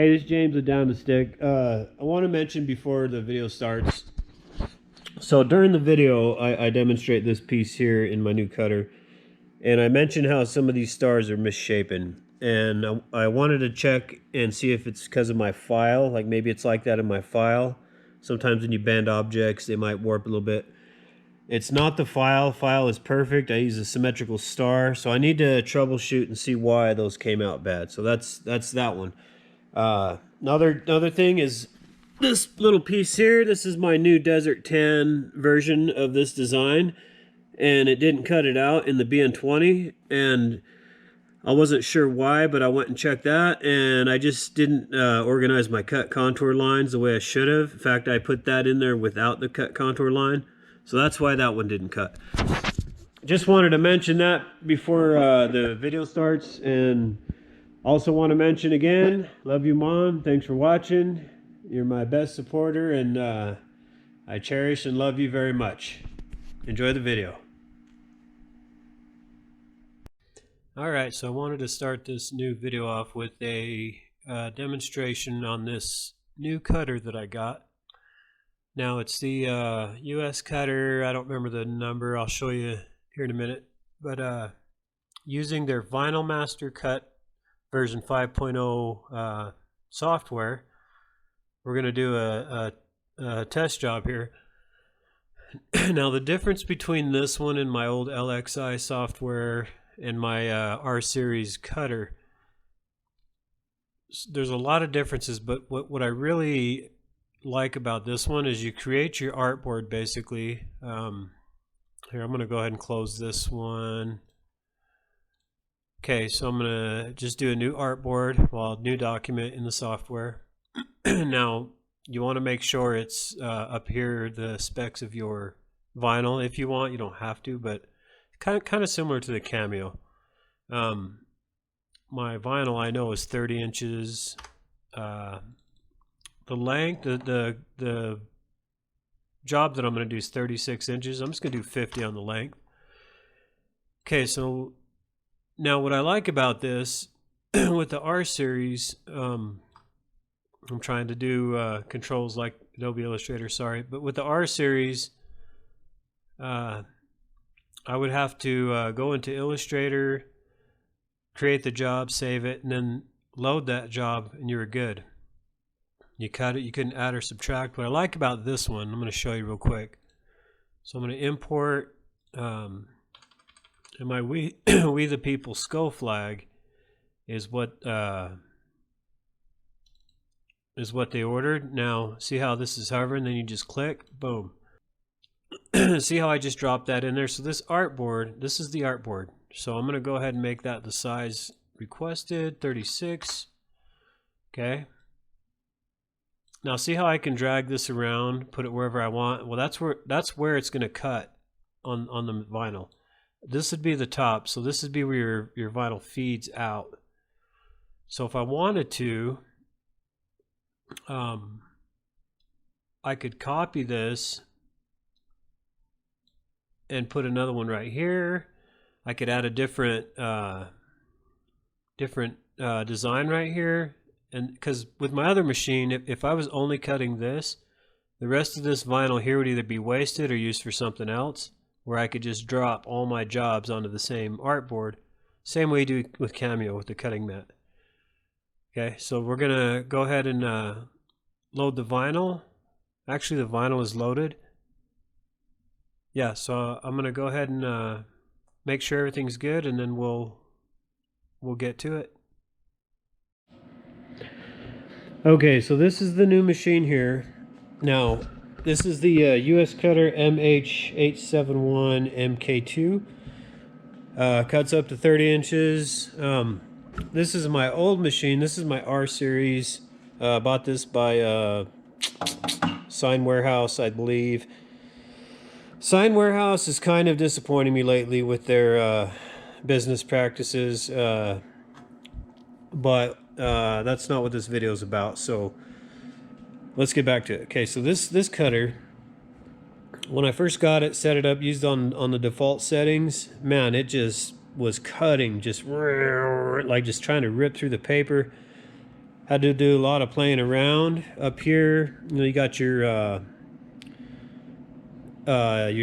Hey, this is James with Down the Stick. I want to mention before the video starts. So during the video, I demonstrate this piece here in my new cutter. And I mentioned how some of these stars are misshapen. And I wanted to check and see if it's because of my file. Like maybe it's like that in my file. Sometimes when you bend objects, they might warp a little bit. It's not the file. File is perfect. I use a symmetrical star. So I need to troubleshoot and see why those came out bad. So that's that one. Another thing is this little piece here. This is my new Desert 10 version of this design, and it didn't cut it out in the BN20, and I wasn't sure why, but I went and checked that, and I just didn't organize my cut contour lines the way I should have. In fact, I put that in there without the cut contour line, so that's why that one didn't cut. Just wanted to mention that before the video starts. And also want to mention again, love you, Mom. Thanks for watching. You're my best supporter, and I cherish and love you very much. Enjoy the video. Alright, so I wanted to start this new video off with a demonstration on this new cutter that I got. Now it's the US cutter. I don't remember the number. I'll show you here in a minute. But using their Vinyl Master Cut version 5.0 software, we're going to do a test job here. Now the difference between this one and my old LXI software and my R series cutter, there's a lot of differences, but what I really like about this one is you create your artboard basically. Here, I'm going to go ahead and close this one. Okay, so I'm going to just do a new artboard, well, new document in the software. Now, you want to make sure it's up here, the specs of your vinyl. If you want, you don't have to, but kind of similar to the Cameo. My vinyl, I know, is 30 inches. The length, the job that I'm going to do is 36 inches. I'm just going to do 50 on the length. Okay, so now what I like about this with the R series, I'm trying to do controls like Adobe Illustrator, sorry, but with the R series, I would have to go into Illustrator, create the job, save it, and then load that job, and you're good. You cut it, you couldn't add or subtract. What I like about this one, I'm going to show you real quick. So I'm going to import, and my We the People skull flag is what they ordered. Now, see how this is hovering, then you just click, boom. See how I just dropped that in there? So this artboard, this is the artboard. So I'm going to go ahead and make that the size requested, 36. Okay. Now see how I can drag this around, put it wherever I want? Well, that's where it's going to cut on the vinyl. This would be the top, so this would be where your vinyl feeds out. So if I wanted to, I could copy this and put another one right here. I could add a different design right here, and because with my other machine, if I was only cutting this, the rest of this vinyl here would either be wasted or used for something else, where I could just drop all my jobs onto the same artboard, same way you do with Cameo with the cutting mat. Okay, so we're gonna go ahead and load the vinyl. Actually, the vinyl is loaded. Yeah, so I'm gonna go ahead and make sure everything's good, and then we'll get to it. Okay, so this is the new machine here. Now, this is the US Cutter MH871 MK2. Cuts up to 30 inches. This is my old machine. This is my R series. Bought this by Sign Warehouse, I believe. Sign Warehouse is kind of disappointing me lately with their business practices, but that's not what this video is about. So let's get back to it. Okay, so this cutter, when I first got it, set it up, used on the default settings, man, it just was cutting, just like just trying to rip through the paper. Had to do a lot of playing around up here. You know, you got your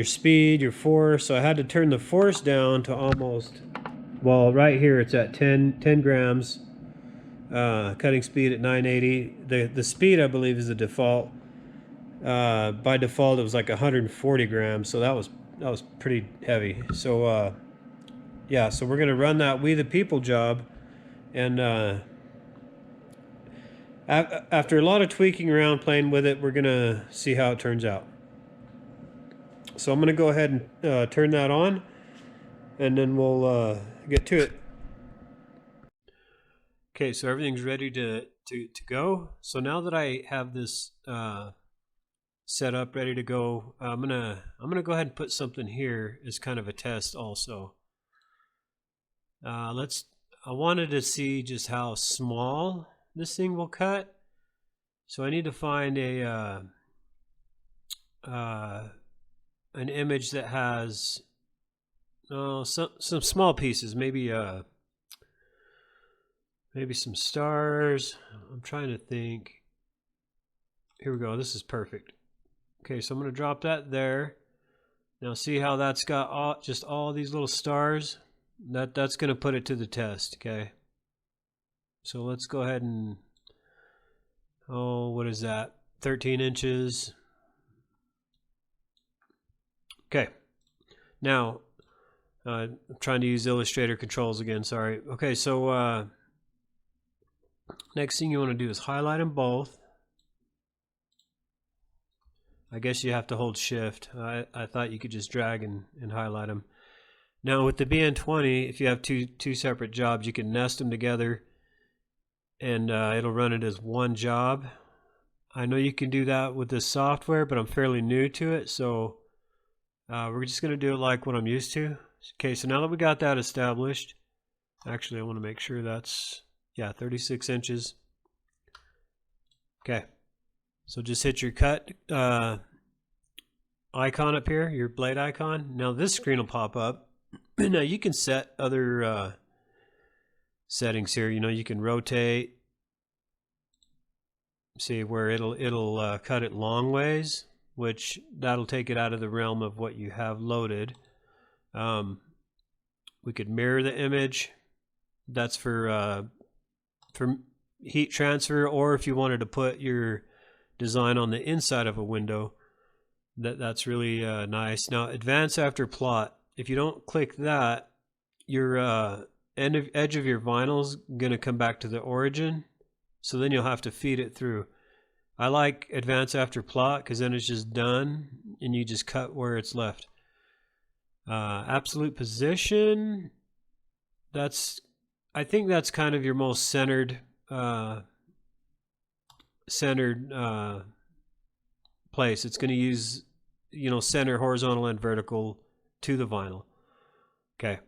speed, your force. So I had to turn the force down to almost, well, right here it's at 10 grams. Cutting speed at 980. The speed, I believe, is the default. By default, it was like 140 grams, so that was pretty heavy. So yeah, so we're gonna run that We the People job, and after a lot of tweaking around, playing with it, we're gonna see how it turns out. So I'm gonna go ahead and turn that on, and then we'll get to it. Okay, so everything's ready to go. So now that I have this set up, ready to go, I'm gonna go ahead and put something here as kind of a test also. I wanted to see just how small this thing will cut. So I need to find a an image that has some small pieces, maybe some stars. I'm trying to think. Here we go. This is perfect. Okay, so I'm going to drop that there. Now see how that's got just all these little stars? That's going to put it to the test, okay? So let's go ahead and, what is that? 13 inches. Okay. Now, I'm trying to use Illustrator controls again, sorry. Okay, so next thing you want to do is highlight them both. I guess you have to hold shift. I thought you could just drag and highlight them. Now with the BN20, if you have two separate jobs, you can nest them together and it'll run it as one job. I know you can do that with this software, but I'm fairly new to it, so we're just going to do it like what I'm used to. Okay, so now that we got that established, actually I want to make sure that's, yeah, 36 inches. Okay, so just hit your cut icon up here, your blade icon. Now this screen will pop up. Now you can set other settings here. You know, you can rotate. See where it'll cut it long ways, which that'll take it out of the realm of what you have loaded. We could mirror the image. That's for heat transfer, or if you wanted to put your design on the inside of a window, that's really nice. Now advance after plot, if you don't click that, your edge of your vinyl is going to come back to the origin, so then you'll have to feed it through. I like advance after plot because then it's just done and you just cut where it's left. Absolute position, I think that's kind of your most centered place. It's going to use, you know, center horizontal and vertical to the vinyl. Okay.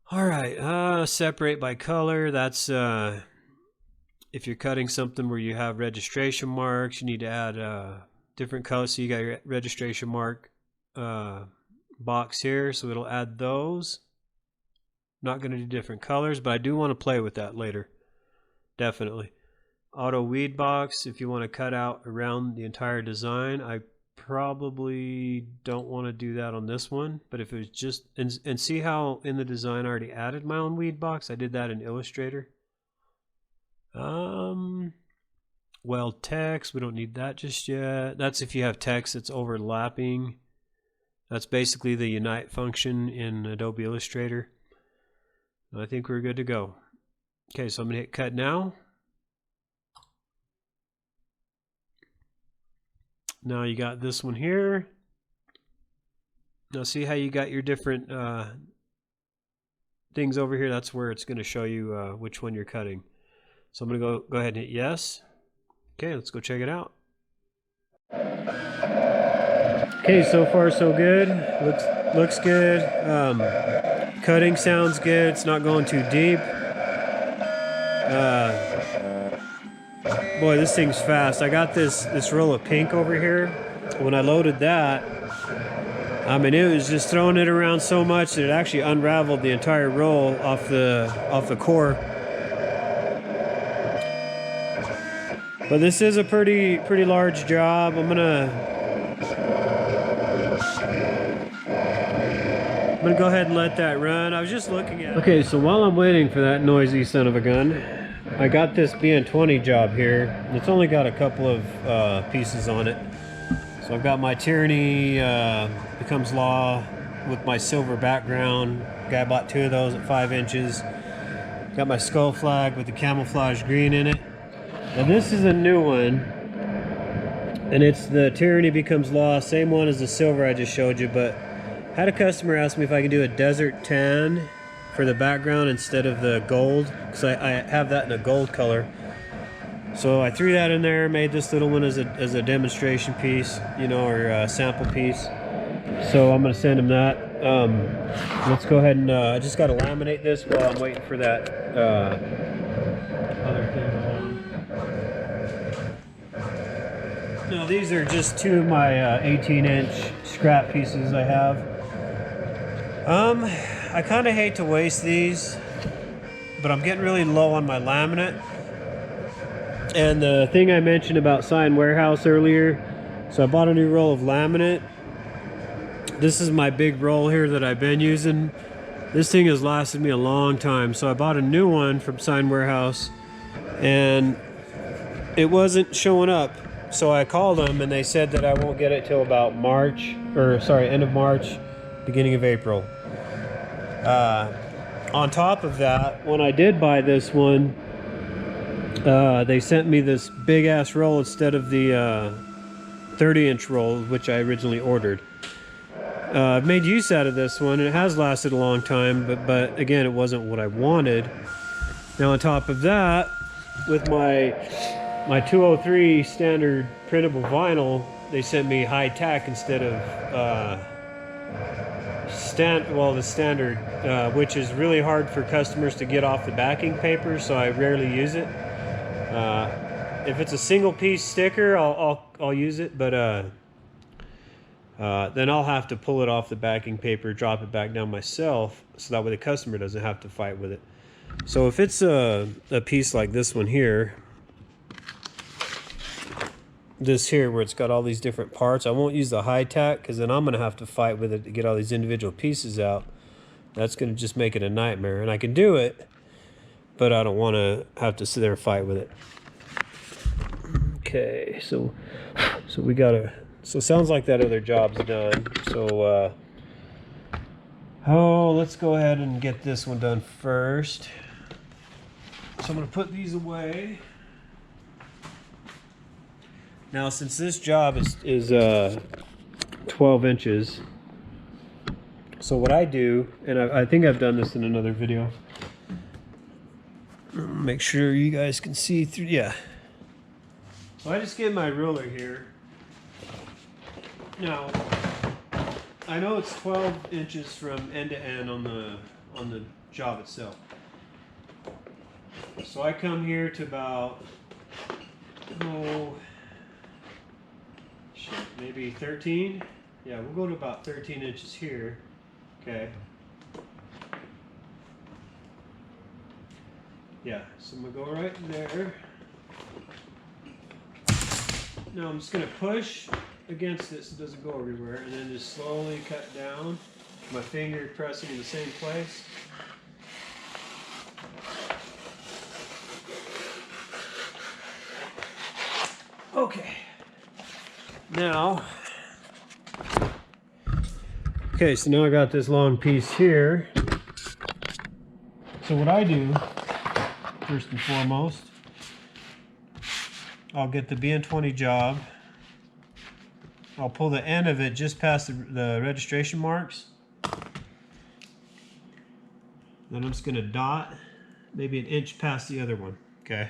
All right. Separate by color. That's if you're cutting something where you have registration marks, you need to add different colors. So you got your registration mark box here, so it'll add those. Not going to do different colors, but I do want to play with that later. Definitely. Auto weed box, if you want to cut out around the entire design. I probably don't want to do that on this one, but if it was just, and see how in the design I already added my own weed box. I did that in Illustrator. Well, text, we don't need that just yet. That's if you have text that's overlapping. That's basically the unite function in Adobe Illustrator. I think we're good to go. Okay, so I'm going to hit cut now. Now you got this one here. Now see how you got your different things over here? That's where it's going to show you which one you're cutting. So I'm going to go ahead and hit yes. Okay, let's go check it out. Okay, so far so good. Looks good. Cutting sounds good. It's not going too deep. Boy, this thing's fast. I got this roll of pink over here. When I loaded that, I mean, it was just throwing it around so much that it actually unraveled the entire roll off the core. But this is a pretty large job. I'm gonna go ahead and let that run. I was just looking at it. Okay, so while I'm waiting for that noisy son of a gun, I got this BN20 job here. It's only got a couple of pieces on it. So I've got my Tyranny Becomes Law with my silver background. Guy bought 2 of those at 5 inches. Got my skull flag with the camouflage green in it. Now this is a new one, and it's the Tyranny Becomes Law, same one as the silver I just showed you, but had a customer ask me if I could do a desert tan for the background instead of the gold, because I have that in a gold color. So I threw that in there, made this little one as a demonstration piece, you know, or a sample piece. So I'm going to send him that. Let's go ahead and I just got to laminate this while I'm waiting for that other thing on. Now these are just 2 of my 18-inch scrap pieces I have. I kind of hate to waste these, but I'm getting really low on my laminate. And the thing I mentioned about Sign Warehouse earlier, so I bought a new roll of laminate. This is my big roll here that I've been using. This thing has lasted me a long time, so I bought a new one from Sign Warehouse, and it wasn't showing up. So I called them, and they said that I won't get it till about March, or sorry, end of March, beginning of April. On top of that, when I did buy this one, they sent me this big ass roll instead of the 30-inch roll, which I originally ordered. I've made use out of this one, and it has lasted a long time, but again, it wasn't what I wanted. Now on top of that, with my 203 standard printable vinyl, they sent me high tack instead of the standard, which is really hard for customers to get off the backing paper, so I rarely use it. If it's a single piece sticker, I'll use it, but then I'll have to pull it off the backing paper, drop it back down myself, so that way the customer doesn't have to fight with it. So if it's a piece like this one here, this here where it's got all these different parts, I won't use the high tack, because then I'm going to have to fight with it to get all these individual pieces out. That's going to just make it a nightmare, and I can do it, but I don't want to have to sit there and fight with it. Okay, so we gotta, so it sounds like that other job's done. So let's go ahead and get this one done first. So I'm gonna put these away. Now, since this job is 12 inches, so what I do, and I think I've done this in another video, make sure you guys can see through, yeah. So I just get my ruler here. Now, I know it's 12 inches from end to end on the job itself. So I come here to about, maybe 13. Yeah, we'll go to about 13 inches here. Okay. Yeah, so I'm gonna go right there. Now I'm just gonna push against it so it doesn't go everywhere, and then just slowly cut down. My finger pressing in the same place. Okay. Now, okay, so now I got this long piece here. So what I do, first and foremost, I'll get the BN20 job. I'll pull the end of it just past the registration marks. Then I'm just going to dot maybe an inch past the other one. Okay.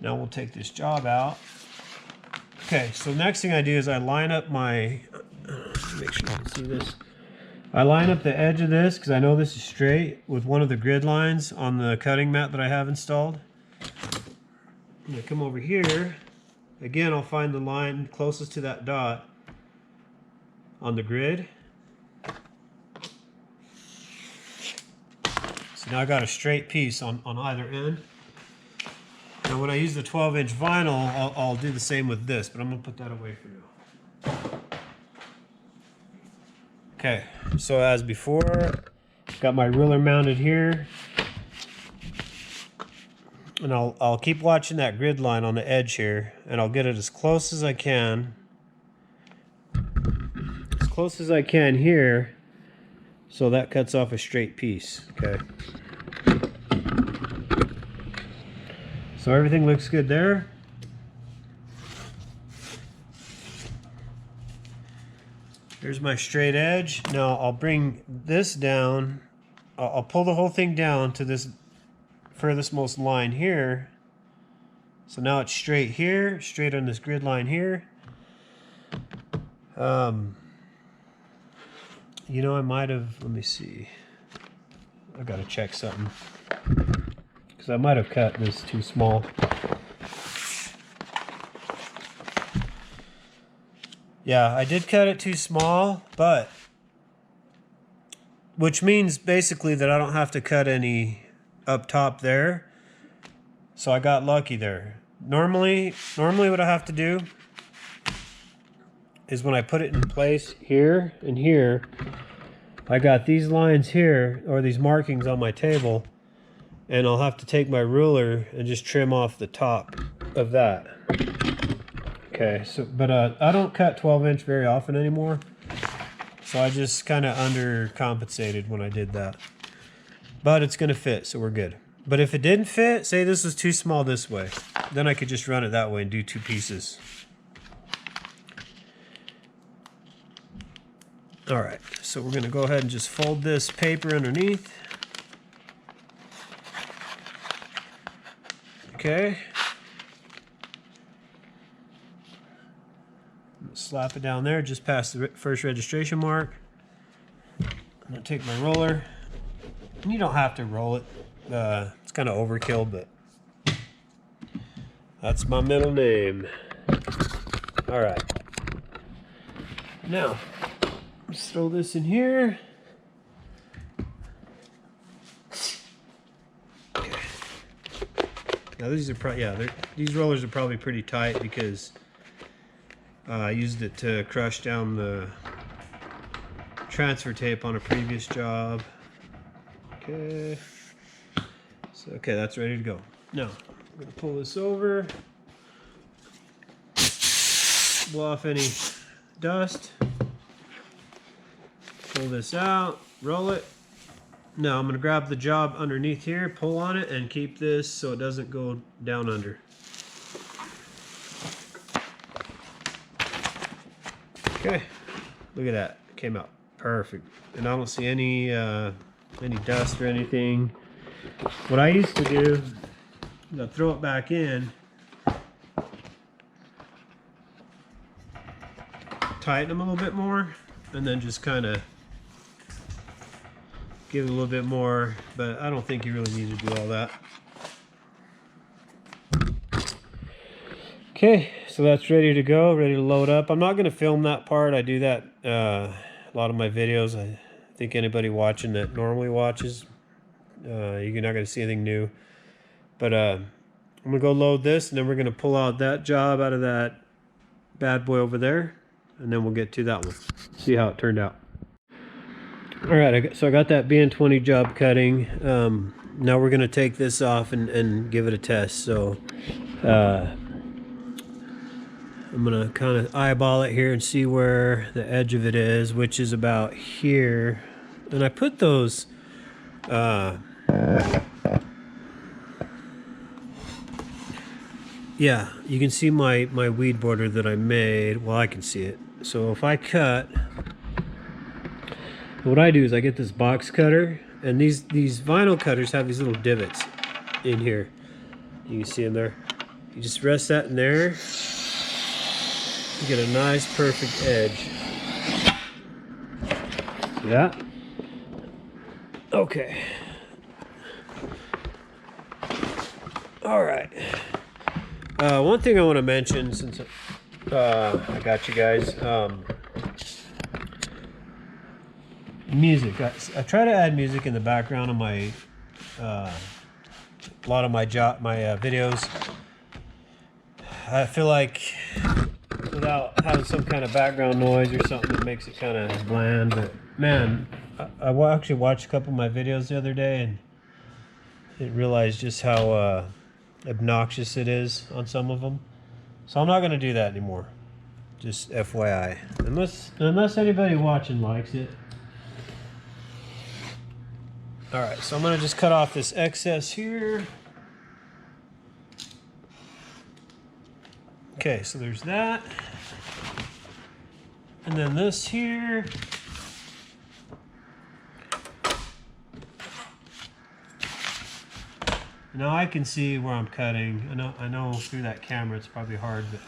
Now we'll take this job out. Okay, so next thing I do is I line up my, make sure you can see this. I line up the edge of this, because I know this is straight, with one of the grid lines on the cutting mat that I have installed. I'm going to come over here. Again, I'll find the line closest to that dot on the grid. So now I got a straight piece on either end. Now when I use the 12-inch vinyl, I'll do the same with this, but I'm gonna put that away for now. Okay, so as before, got my ruler mounted here. And I'll keep watching that grid line on the edge here, and I'll get it as close as I can. As close as I can here, so that cuts off a straight piece, okay? So everything looks good there. Here's my straight edge. Now I'll bring this down. I'll pull the whole thing down to this furthest most line here. So now it's straight here, straight on this grid line here. You know, I might have, let me see. I gotta check something. Because I might have cut this too small. Yeah, I did cut it too small, but which means basically that I don't have to cut any up top there. So I got lucky there. Normally what I have to do is when I put it in place here and here, I got these lines here, or these markings on my table, and I'll have to take my ruler and just trim off the top of that. Okay, so but I don't cut 12-inch very often anymore, so I just kind of undercompensated when I did that. But it's gonna fit, so we're good. But if it didn't fit, say this was too small this way, then I could just run it that way and do 2 pieces. All right, so we're gonna go ahead and just fold this paper underneath. Okay. Slap it down there, just past the first registration mark. I'm gonna take my roller. And you don't have to roll it. It's kind of overkill, but that's my middle name. All right. Now, let's throw this in here. Okay. Now these are probably, these rollers are probably pretty tight because I used it to crush down the transfer tape on a previous job. Okay. So, okay, that's ready to go. Now, I'm going to pull this over, blow off any dust, pull this out, roll it. Now, I'm going to grab the job underneath here, pull on it, and keep this so it doesn't go down under. Okay, look at that. It came out perfect. And I don't see any dust or anything. What I used to do is I'd throw it back in, tighten them a little bit more, and then just kind of give it a little bit more, but I don't think you really need to do all that. Okay, so that's ready to go, ready to load up. I'm not going to film that part. I do that a lot of my videos. I think anybody watching that normally watches, you're not going to see anything new. But I'm going to go load this, and then we're going to pull out that job out of that bad boy over there, and then we'll get to that one. See how it turned out. All right, so I got that BN20 job cutting. Now we're going to take this off and give it a test. So I'm going to kind of eyeball it here and see where the edge of it is, which is about here. And I put those yeah, you can see my weed border that I made. Well, I can see it. So if I cut, what I do is I get this box cutter, and these vinyl cutters have these little divots in here. You can see them there. You just rest that in there. You get a nice perfect edge. Yeah. Okay. All right. One thing I want to mention, since I got you guys, music. I try to add music in the background of my a lot of my videos. I feel like without having some kind of background noise or something that makes it kind of bland. But man, I actually watched a couple of my videos the other day and didn't realize just how obnoxious it is on some of them. So I'm not going to do that anymore. Just FYI. Unless anybody watching likes it. Alright, so I'm going to just cut off this excess here. Okay, so there's that. And then this here. Now I can see where I'm cutting. I know through that camera it's probably hard, but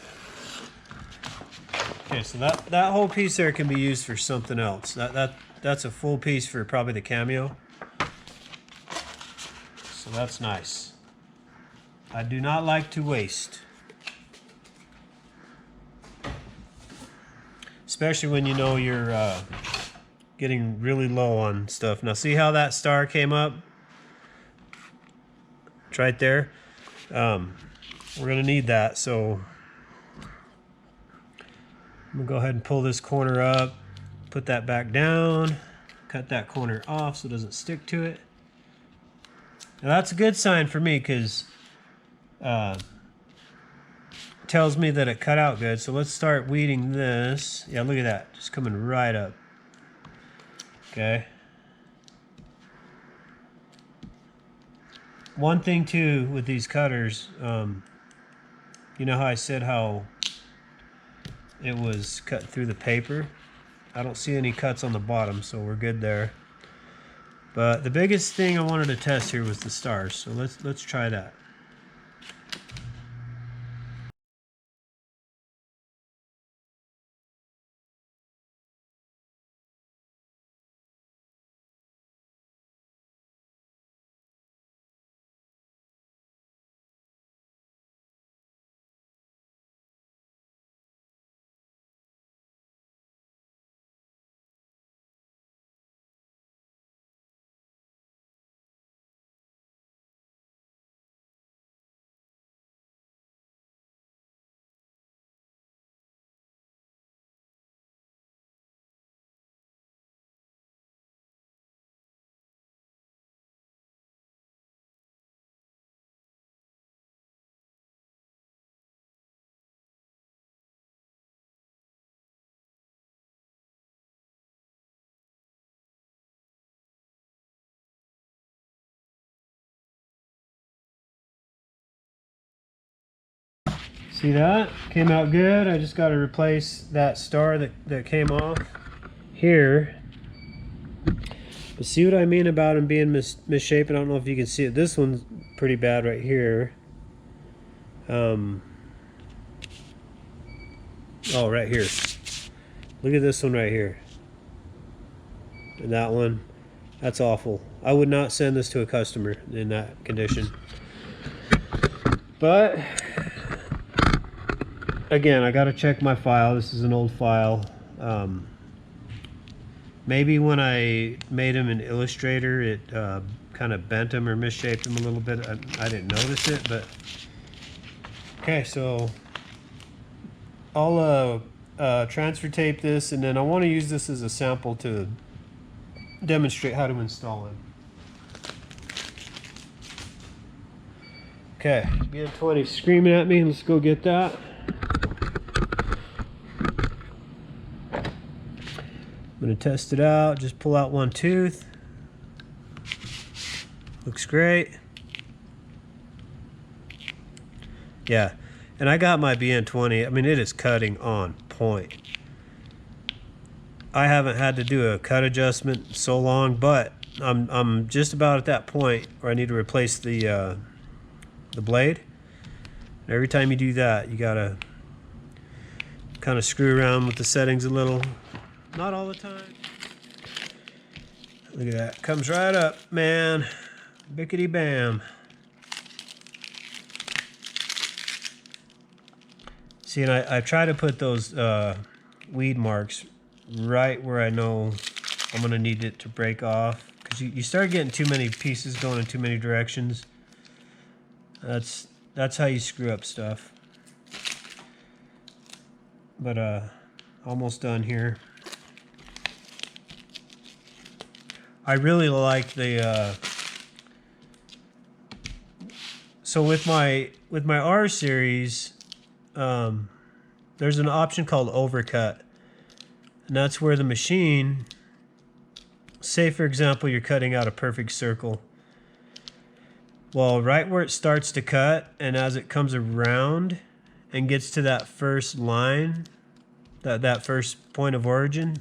okay, so that whole piece there can be used for something else. That's a full piece for probably the cameo. So that's nice. I do not like to waste. Especially when you know you're getting really low on stuff. Now see how that star came up? It's right there. We're gonna need that, so I'm gonna go ahead and pull this corner up, put that back down, cut that corner off so it doesn't stick to it. Now that's a good sign for me because tells me that it cut out good. So let's start weeding this. Yeah, look at that, just coming right up. Okay. One thing too with these cutters, you know how I said how it was cut through the paper? I don't see any cuts on the bottom, so we're good there. But the biggest thing I wanted to test here was the stars, so let's try that. See that? Came out good. I just got to replace that star that came off here. But see what I mean about them being misshapen? I don't know if you can see it. This one's pretty bad right here. Oh, right here. Look at this one right here. And that one. That's awful. I would not send this to a customer in that condition. But again, I got to check my file. This is an old file. Maybe when I made him in Illustrator, it kind of bent him or misshaped him a little bit. I didn't notice it, but okay. So I'll transfer tape this, and then I want to use this as a sample to demonstrate how to install it. Okay, BN20 screaming at me. Let's go get that. I'm going to test it out. Just pull out one tooth. Looks great. Yeah, and I got my BN20. I mean, it is cutting on point. I haven't had to do a cut adjustment in so long, but I'm just about at that point where I need to replace the blade. And every time you do that, you gotta kind of screw around with the settings a little. Not all the time. Look at that. Comes right up, man. Bickety bam. See, and I try to put those weed marks right where I know I'm going to need it to break off. Because you start getting too many pieces going in too many directions. That's how you screw up stuff. but almost done here. I really like the so with my R series, there's an option called overcut, and that's where the machine, say for example you're cutting out a perfect circle, well, right where it starts to cut and as it comes around and gets to that first line, that first point of origin,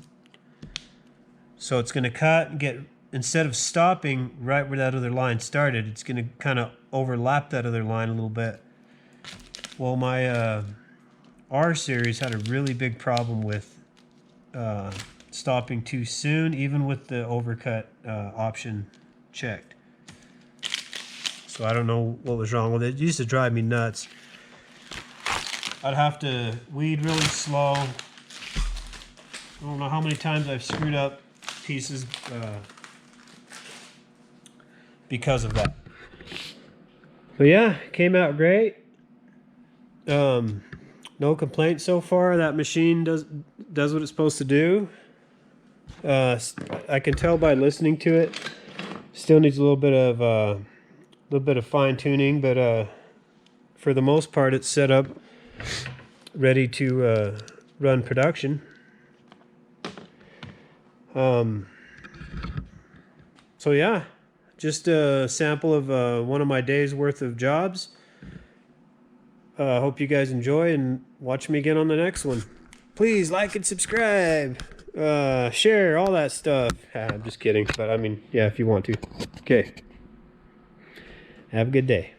so it's going to cut and get, instead of stopping right where that other line started, it's going to kind of overlap that other line a little bit. Well, my R series had a really big problem with stopping too soon, even with the overcut option checked. So I don't know what was wrong with it. It used to drive me nuts. I'd have to weed really slow. I don't know how many times I've screwed up pieces because of that. But yeah, came out great. No complaints so far. That machine does what it's supposed to do. I can tell by listening to it. Still needs a little bit of fine tuning, but for the most part, it's set up, ready to run production. So yeah, just a sample of one of my days worth of jobs. Hope you guys enjoy and watch me again on the next one. Please like and subscribe, share, all that stuff. I'm just kidding, but I mean, yeah, if you want to. Okay. Have a good day.